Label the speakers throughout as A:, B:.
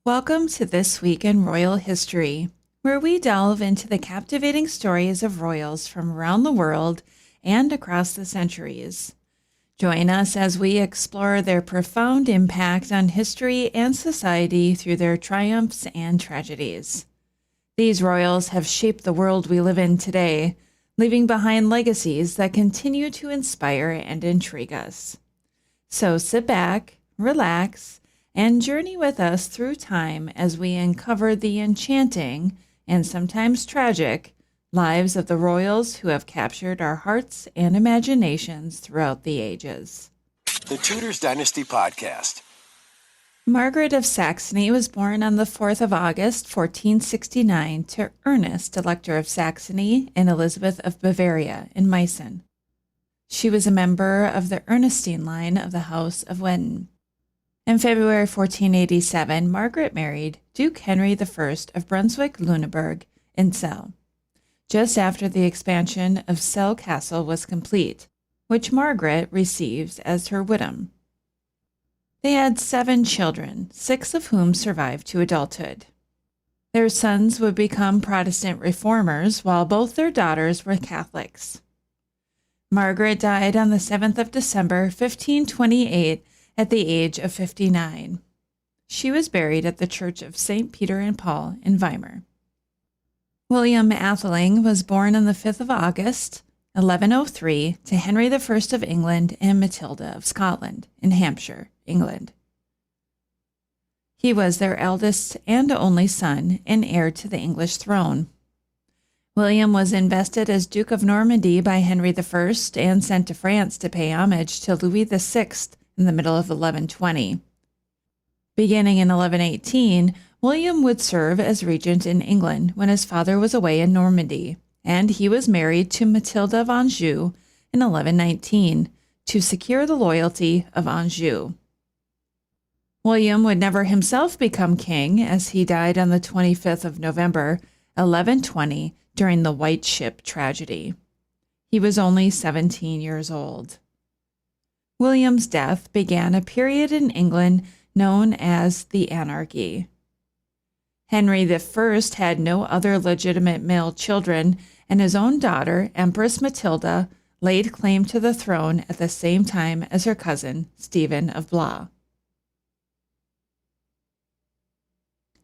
A: Welcome to This Week in Royal History, where we delve into the captivating stories of royals from around the world and across the centuries. Join us as we explore their profound impact on history and society through their triumphs and tragedies. These royals have shaped the world we live in today, leaving behind legacies that continue to inspire and intrigue us. So sit back, relax, and journey with us through time as we uncover the enchanting, and sometimes tragic, lives of the royals who have captured our hearts and imaginations throughout the ages.
B: The Tudors Dynasty Podcast.
A: Margaret of Saxony was born on the 4th of August, 1469, to Ernest, Elector of Saxony, and Elizabeth of Bavaria in Meissen. She was a member of the Ernestine line of the House of Wettin. In February 1487, Margaret married Duke Henry I of Brunswick-Lüneburg in Celle, just after the expansion of Celle Castle was complete, which Margaret received as her widom. They had 7 children, 6 of whom survived to adulthood. Their sons would become Protestant reformers, while both their daughters were Catholics. Margaret died on the 7th of December, 1528, at the age of 59. She was buried at the Church of St. Peter and Paul in Weimar. William Aetheling was born on the 5th of August, 1103, to Henry I of England and Matilda of Scotland in Hampshire, England. He was their eldest and only son and heir to the English throne. William was invested as Duke of Normandy by Henry I and sent to France to pay homage to Louis VI in the middle of 1120. Beginning in 1118, William would serve as regent in England when his father was away in Normandy, and he was married to Matilda of Anjou in 1119 to secure the loyalty of Anjou. William would never himself become king, as he died on the 25th of November, 1120, during the White Ship tragedy. He was only 17 years old. William's death began a period in England known as the Anarchy. Henry I had no other legitimate male children, and his own daughter, Empress Matilda, laid claim to the throne at the same time as her cousin, Stephen of Blois.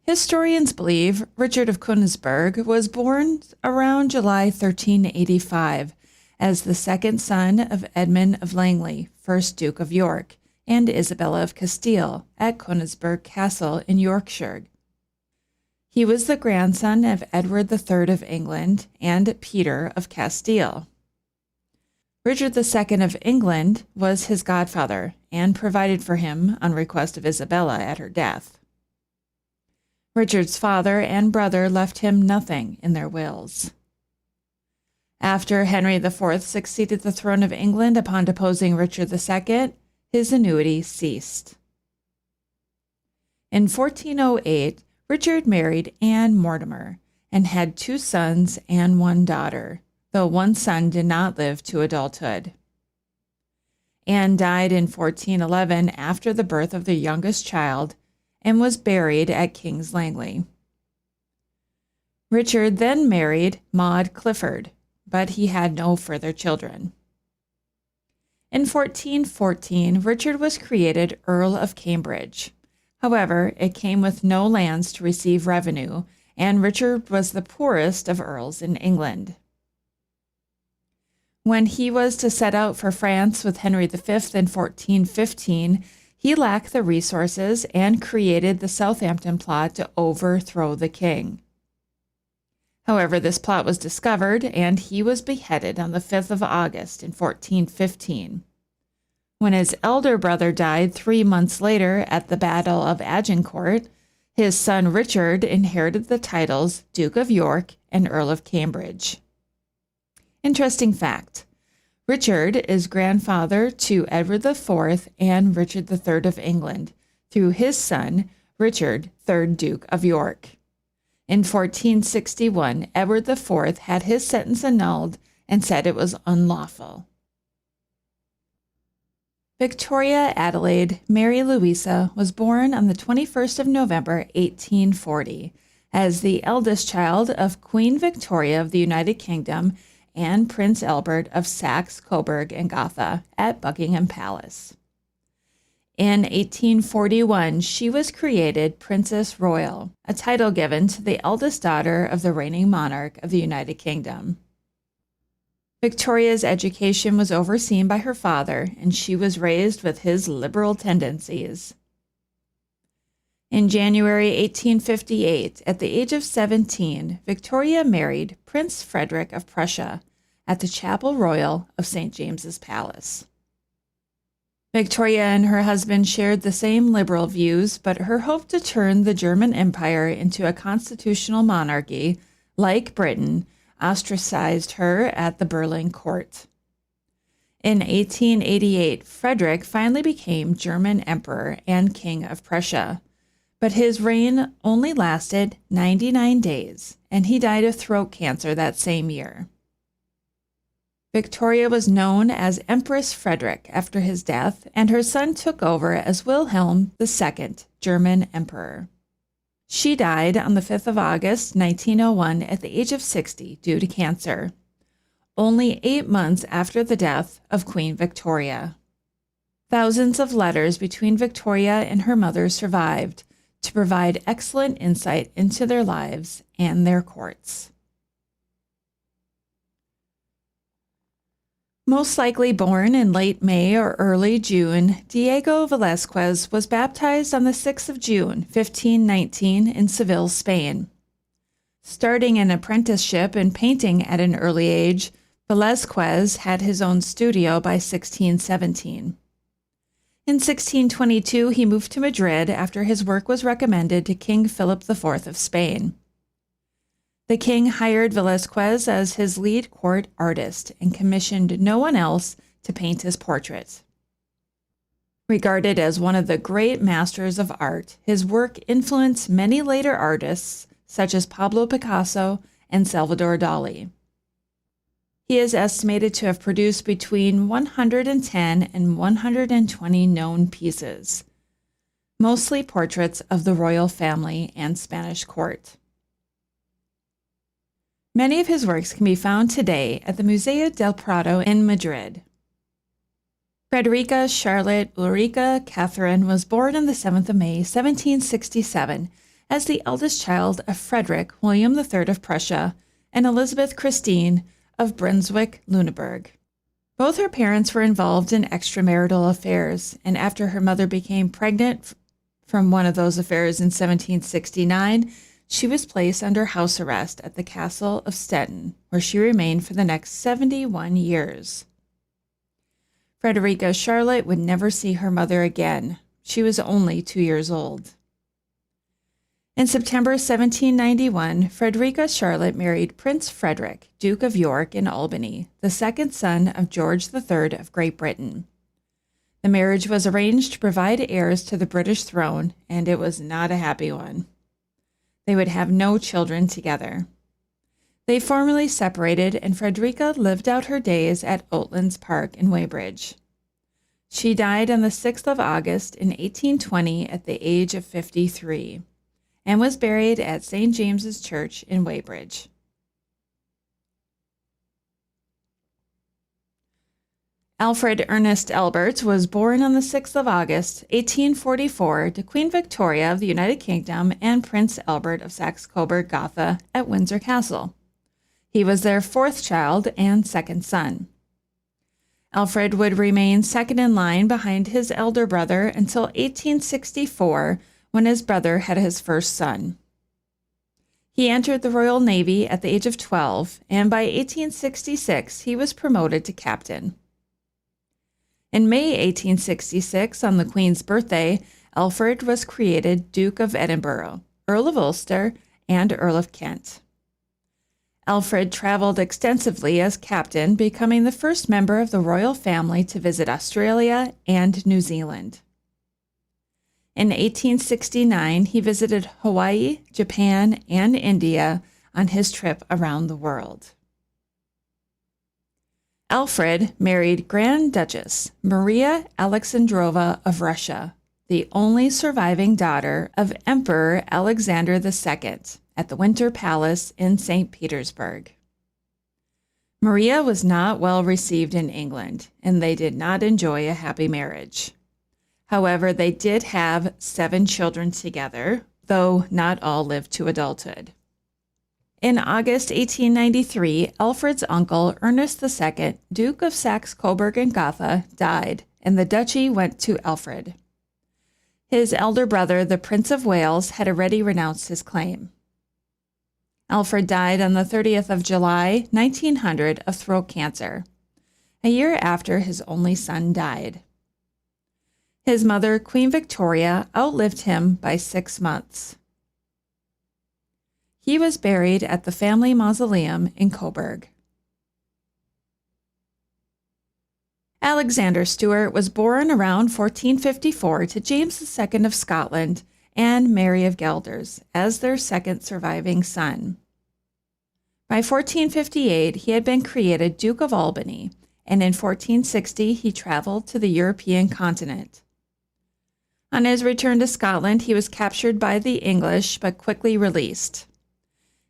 A: Historians believe Richard of Conisburgh was born around July 1385 as the second son of Edmund of Langley, 1st Duke of York, and Isabella of Castile at Conisburgh Castle in Yorkshire. He was the grandson of Edward III of England and Peter of Castile. Richard II of England was his godfather and provided for him on request of Isabella at her death. Richard's father and brother left him nothing in their wills. After Henry IV succeeded the throne of England upon deposing Richard II, his annuity ceased. In 1408, Richard married Anne Mortimer and had 2 sons and 1 daughter, though one son did not live to adulthood. Anne died in 1411 after the birth of their youngest child and was buried at King's Langley. Richard then married Maud Clifford, but he had no further children. In 1414, Richard was created Earl of Cambridge. However, it came with no lands to receive revenue, and Richard was the poorest of earls in England. When he was to set out for France with Henry V in 1415, he lacked the resources and created the Southampton plot to overthrow the king. However, this plot was discovered, and he was beheaded on the 5th of August in 1415. When his elder brother died 3 months later at the Battle of Agincourt, his son Richard inherited the titles Duke of York and Earl of Cambridge. Interesting fact: Richard is grandfather to Edward IV and Richard III of England, through his son, Richard, 3rd Duke of York. In 1461, Edward IV had his sentence annulled and said it was unlawful. Victoria Adelaide Mary Louisa was born on the 21st of November, 1840, as the eldest child of Queen Victoria of the United Kingdom and Prince Elbert of Saxe-Coburg and Gotha at Buckingham Palace. In 1841, she was created Princess Royal, a title given to the eldest daughter of the reigning monarch of the United Kingdom. Victoria's education was overseen by her father, and she was raised with his liberal tendencies. In January 1858, at the age of 17, Victoria married Prince Frederick of Prussia at the Chapel Royal of St. James's Palace. Victoria and her husband shared the same liberal views, but her hope to turn the German Empire into a constitutional monarchy, like Britain, ostracized her at the Berlin court. In 1888, Frederick finally became German Emperor and King of Prussia, but his reign only lasted 99 days, and he died of throat cancer that same year. Victoria was known as Empress Frederick after his death, and her son took over as Wilhelm II, German Emperor. She died on the 5th of August, 1901, at the age of 60 due to cancer, only 8 months after the death of Queen Victoria. Thousands of letters between Victoria and her mother survived to provide excellent insight into their lives and their courts. Most likely born in late May or early June, Diego Velazquez was baptized on the 6th of June, 1519, in Seville, Spain. Starting an apprenticeship in painting at an early age, Velazquez had his own studio by 1617. In 1622, he moved to Madrid after his work was recommended to King Philip IV of Spain. The king hired Velazquez as his lead court artist and commissioned no one else to paint his portrait. Regarded as one of the great masters of art, his work influenced many later artists such as Pablo Picasso and Salvador Dali. He is estimated to have produced between 110 and 120 known pieces, mostly portraits of the royal family and Spanish court. Many of his works can be found today at the Museo del Prado in Madrid. Frederica Charlotte Ulrica Catherine was born on the 7th of May, 1767, as the eldest child of Frederick William III of Prussia and Elizabeth Christine of Brunswick-Lüneburg. Both her parents were involved in extramarital affairs, and after her mother became pregnant from one of those affairs in 1769, she was placed under house arrest at the castle of Stettin, where she remained for the next 71 years. Frederica Charlotte would never see her mother again. She was only 2 years old. In September 1791, Frederica Charlotte married Prince Frederick, Duke of York in Albany, the second son of George III of Great Britain. The marriage was arranged to provide heirs to the British throne, and it was not a happy one. They would have no children together. They formally separated, and Frederica lived out her days at Oatlands Park in Weybridge. She died on the 6th of August in 1820 at the age of 53, and was buried at St. James's Church in Weybridge. Alfred Ernest Elbert was born on the 6th of August, 1844, to Queen Victoria of the United Kingdom and Prince Albert of Saxe-Coburg Gotha at Windsor Castle. He was their fourth child and second son. Alfred would remain second in line behind his elder brother until 1864, when his brother had his first son. He entered the Royal Navy at the age of 12, and by 1866 he was promoted to captain. In May 1866, on the Queen's birthday, Alfred was created Duke of Edinburgh, Earl of Ulster, and Earl of Kent. Alfred traveled extensively as captain, becoming the first member of the royal family to visit Australia and New Zealand. In 1869, he visited Hawaii, Japan, and India on his trip around the world. Alfred married Grand Duchess Maria Alexandrova of Russia, the only surviving daughter of Emperor Alexander II, at the Winter Palace in St. Petersburg. Maria was not well received in England, and they did not enjoy a happy marriage. However, they did have 7 children together, though not all lived to adulthood. In August 1893, Alfred's uncle, Ernest II, Duke of Saxe-Coburg and Gotha, died, and the duchy went to Alfred. His elder brother, the Prince of Wales, had already renounced his claim. Alfred died on the 30th of July, 1900, of throat cancer, a year after his only son died. His mother, Queen Victoria, outlived him by 6 months. He was buried at the family mausoleum in Coburg. Alexander Stewart was born around 1454 to James II of Scotland and Mary of Guelders as their second surviving son. By 1458, he had been created Duke of Albany, and in 1460 he traveled to the European continent. On his return to Scotland, he was captured by the English but quickly released.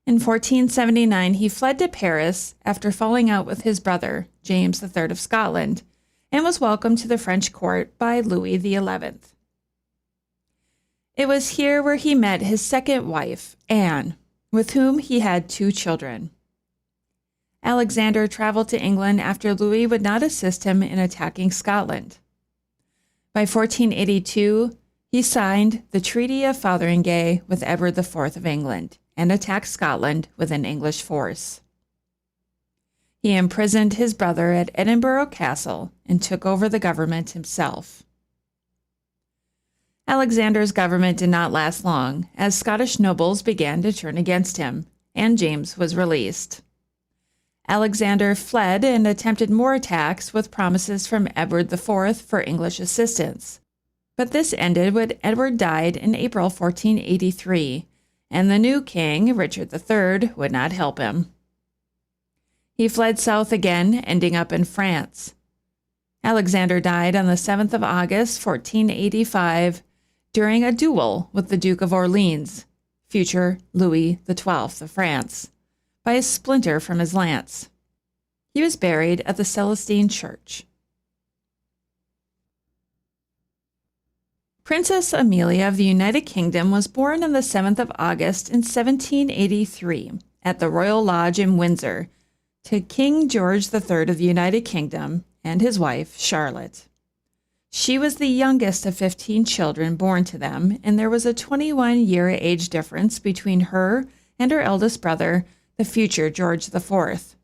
A: In 1479, he fled to Paris after falling out with his brother, James III of Scotland, and was welcomed to the French court by Louis XI. It was here where he met his second wife, Anne, with whom he had 2 children. Alexander traveled to England after Louis would not assist him in attacking Scotland. By 1482, he signed the Treaty of Fotheringay with Edward IV of England and attacked Scotland with an English force. He imprisoned his brother at Edinburgh Castle and took over the government himself. Alexander's government did not last long, as Scottish nobles began to turn against him, and James was released. Alexander fled and attempted more attacks with promises from Edward IV for English assistance. But this ended when Edward died in April 1483, and the new king, Richard III, would not help him. He fled south again, ending up in France. Alexander died on the 7th of August, 1485, during a duel with the Duke of Orleans, future Louis XII of France, by a splinter from his lance. He was buried at the Celestine Church. Princess Amelia of the United Kingdom was born on the 7th of August in 1783 at the Royal Lodge in Windsor to King George III of the United Kingdom and his wife, Charlotte. She was the youngest of 15 children born to them, and there was a 21-year age difference between her and her eldest brother, the future George IV.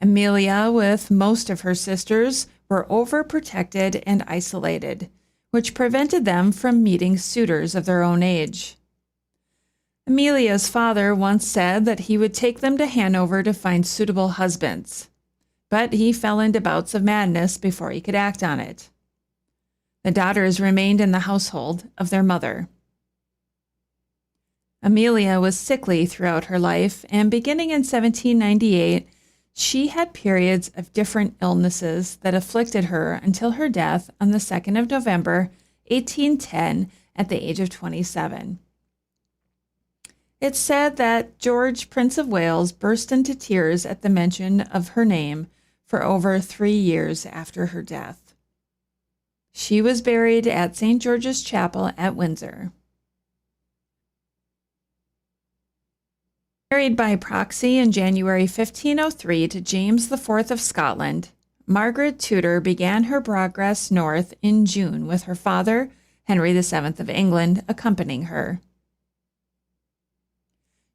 A: Amelia, with most of her sisters, were overprotected and isolated, which prevented them from meeting suitors of their own age. Amelia's father once said that he would take them to Hanover to find suitable husbands, but he fell into bouts of madness before he could act on it. The daughters remained in the household of their mother. Amelia was sickly throughout her life, and beginning in 1798, she had periods of different illnesses that afflicted her until her death on the 2nd of November, 1810, at the age of 27. It's said that George, Prince of Wales, burst into tears at the mention of her name for over 3 years after her death. She was buried at St. George's Chapel at Windsor. Married by proxy in January 1503 to James IV of Scotland, Margaret Tudor began her progress north in June with her father, Henry VII of England, accompanying her.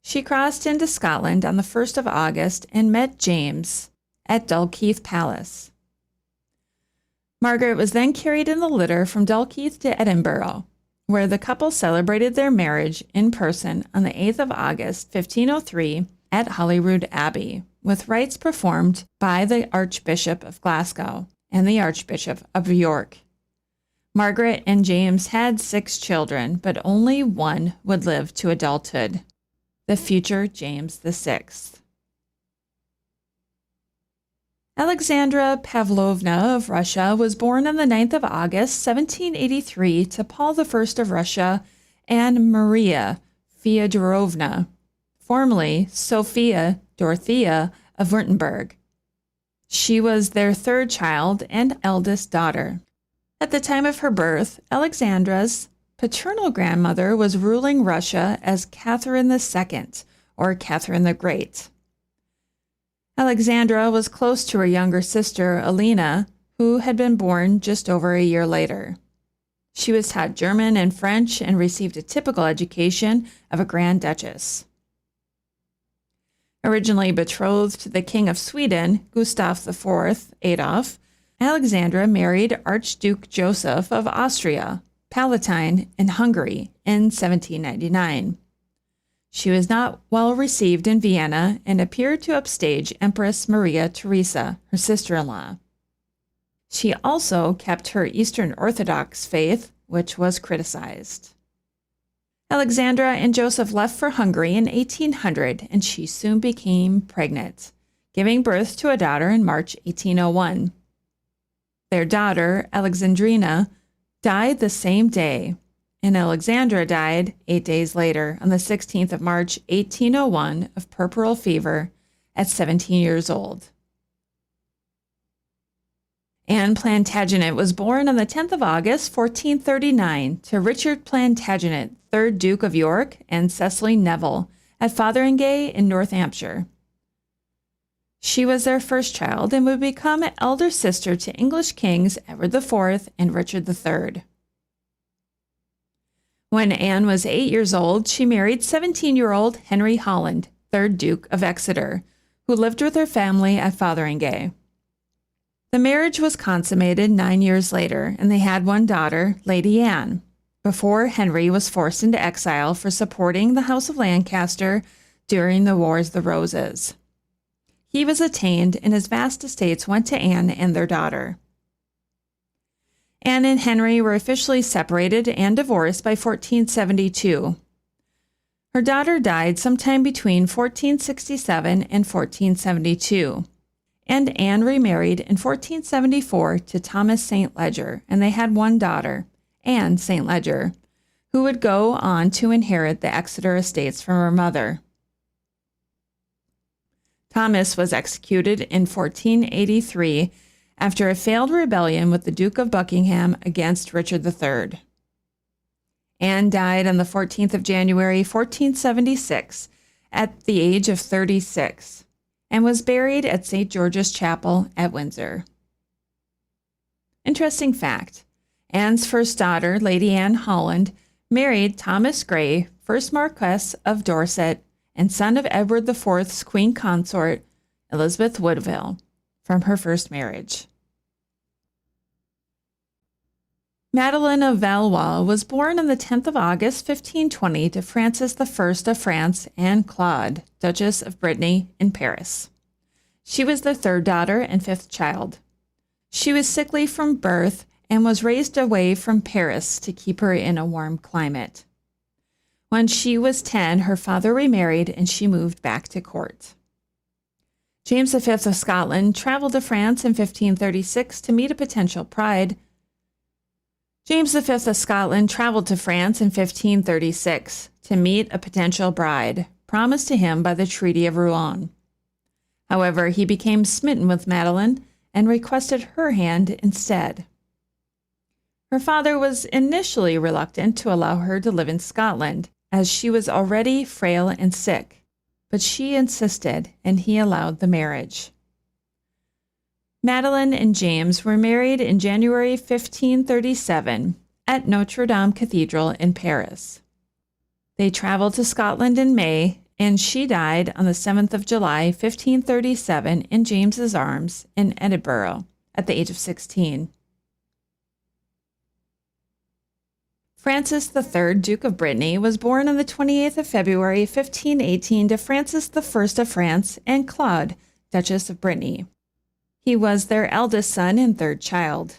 A: She crossed into Scotland on the 1st of August and met James at Dalkeith Palace. Margaret was then carried in the litter from Dalkeith to Edinburgh, where the couple celebrated their marriage in person on the 8th of August, 1503, at Holyrood Abbey, with rites performed by the Archbishop of Glasgow and the Archbishop of York. Margaret and James had 6 children, but only one would live to adulthood, the future James VI. Alexandra Pavlovna of Russia was born on the 9th of August, 1783, to Paul I of Russia and Maria Fyodorovna, formerly Sophia Dorothea of Württemberg. She was their third child and eldest daughter. At the time of her birth, Alexandra's paternal grandmother was ruling Russia as Catherine II, or Catherine the Great. Alexandra was close to her younger sister, Alina, who had been born just over a year later. She was taught German and French and received a typical education of a Grand Duchess. Originally betrothed to the King of Sweden, Gustav IV Adolf, Alexandra married Archduke Joseph of Austria, Palatine, in Hungary in 1799. She was not well received in Vienna and appeared to upstage Empress Maria Theresa, her sister-in-law. She also kept her Eastern Orthodox faith, which was criticized. Alexandra and Joseph left for Hungary in 1800, and she soon became pregnant, giving birth to a daughter in March 1801. Their daughter, Alexandrina, died the same day, and Alexandra died 8 days later, on the 16th of March, 1801, of puerperal fever at 17 years old. Anne Plantagenet was born on the 10th of August, 1439, to Richard Plantagenet, 3rd Duke of York, and Cecily Neville, at Fotheringay in North Hampshire. She was their first child and would become an elder sister to English kings Edward IV and Richard III. When Anne was 8 years old, she married 17-year-old Henry Holland, 3rd Duke of Exeter, who lived with her family at Fotheringay. The marriage was consummated 9 years later, and they had one daughter, Lady Anne, before Henry was forced into exile for supporting the House of Lancaster during the Wars of the Roses. He was attainted, and his vast estates went to Anne and their daughter. Anne and Henry were officially separated and divorced by 1472. Her daughter died sometime between 1467 and 1472, and Anne remarried in 1474 to Thomas St. Leger, and they had one daughter, Anne St. Leger, who would go on to inherit the Exeter estates from her mother. Thomas was executed in 1483 after a failed rebellion with the Duke of Buckingham against Richard III. Anne died on the 14th of January, 1476, at the age of 36, and was buried at St. George's Chapel at Windsor. Interesting fact, Anne's first daughter, Lady Anne Holland, married Thomas Grey, 1st Marquess of Dorset and son of Edward IV's queen consort, Elizabeth Woodville, from her first marriage. Madeleine of Valois was born on the 10th of August, 1520, to Francis I of France and Claude, Duchess of Brittany, in Paris. She was the third daughter and fifth child. She was sickly from birth and was raised away from Paris to keep her in a warm climate. When she was 10, her father remarried and she moved back to court. James V of Scotland traveled to France in 1536 to meet a potential bride. James V of Scotland traveled to France in 1536 to meet a potential bride, promised to him by the Treaty of Rouen. However, he became smitten with Madeleine and requested her hand instead. Her father was initially reluctant to allow her to live in Scotland, as she was already frail and sick, but she insisted, and he allowed the marriage. Madeleine and James were married in January 1537 at Notre Dame Cathedral in Paris. They traveled to Scotland in May, and she died on the 7th of July, 1537, in James's arms in Edinburgh at the age of 16. Francis III, Duke of Brittany, was born on the 28th of February, 1518, to Francis I of France and Claude, Duchess of Brittany. He was their eldest son and third child.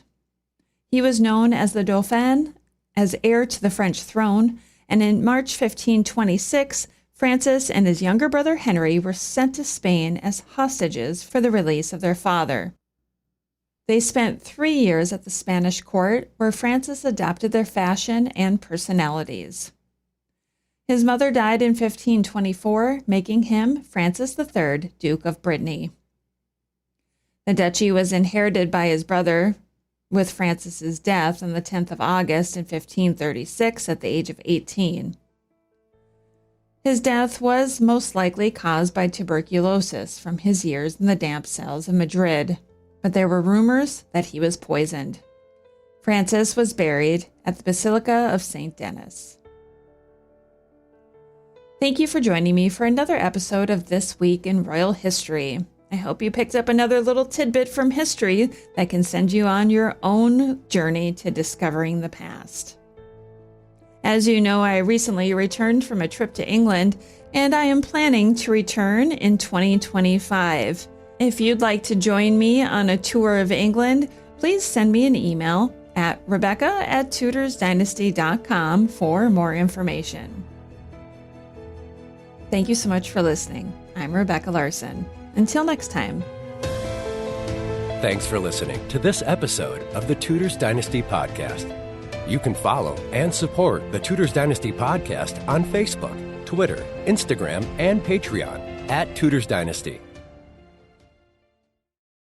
A: He was known as the Dauphin, as heir to the French throne, and in March 1526, Francis and his younger brother Henry were sent to Spain as hostages for the release of their father. They spent 3 years at the Spanish court, where Francis adopted their fashion and personalities. His mother died in 1524, making him Francis III, Duke of Brittany. The duchy was inherited by his brother, with Francis's death on the 10th of August in 1536 at the age of 18. His death was most likely caused by tuberculosis from his years in the damp cells of Madrid, but there were rumors that he was poisoned. Francis was buried at the Basilica of St. Denis. Thank you for joining me for another episode of This Week in Royal History. I hope you picked up another little tidbit from history that can send you on your own journey to discovering the past. As you know, I recently returned from a trip to England, and I am planning to return in 2025. If you'd like to join me on a tour of England, please send me an email at rebecca@tudorsdynasty.com for more information. Thank you so much for listening. I'm Rebecca Larson. Until next time.
B: Thanks for listening to this episode of the Tudors Dynasty Podcast. You can follow and support the Tudors Dynasty Podcast on Facebook, Twitter, Instagram, and Patreon @Tudors Dynasty.